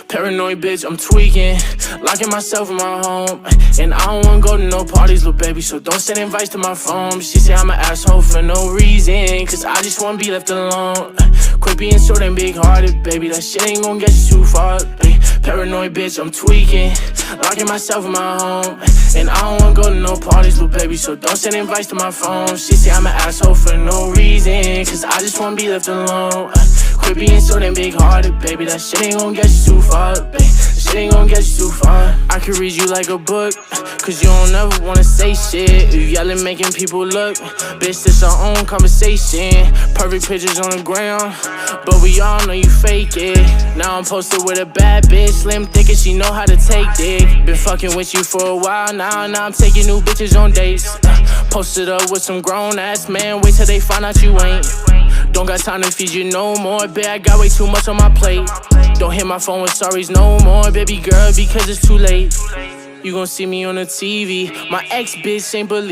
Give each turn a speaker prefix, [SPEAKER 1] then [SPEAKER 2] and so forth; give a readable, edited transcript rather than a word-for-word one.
[SPEAKER 1] Paranoid bitch, I'm tweaking, locking myself in my home. And I don't wanna go to no parties, little baby, so don't send invites to my phone. She say I'm an asshole for no reason, cause I just wanna be left alone. Quit being so damn big-hearted, baby, that shit ain't gon' get you too far. Paranoid bitch, I'm tweaking, locking myself in my home. And I don't wanna go to no parties, little baby, so don't send invites to my phone. She say I'm an asshole for no reason, cause I just wanna be left alone. Quit being so damn big-hearted, baby, that shit ain't gon' get you too far, baby. That shit ain't gon' get you too far. I could read you like a book, cause you don't ever wanna say shit. You yelling, making people look. Bitch, this our own conversation. Perfect pictures on the ground, but we all know you fake it. Now I'm posted with a bad bitch, slim, thick, and she know how to take dick. Been fucking with you for a while now I'm taking new bitches on dates. Posted up with some grown-ass man, wait till they find out you ain't. Don't got time to feed you no more, babe, I got way too much on my plate. Don't hit my phone with sorries no more, baby girl, because it's too late. You gon' see me on the TV, my ex-bitch ain't believe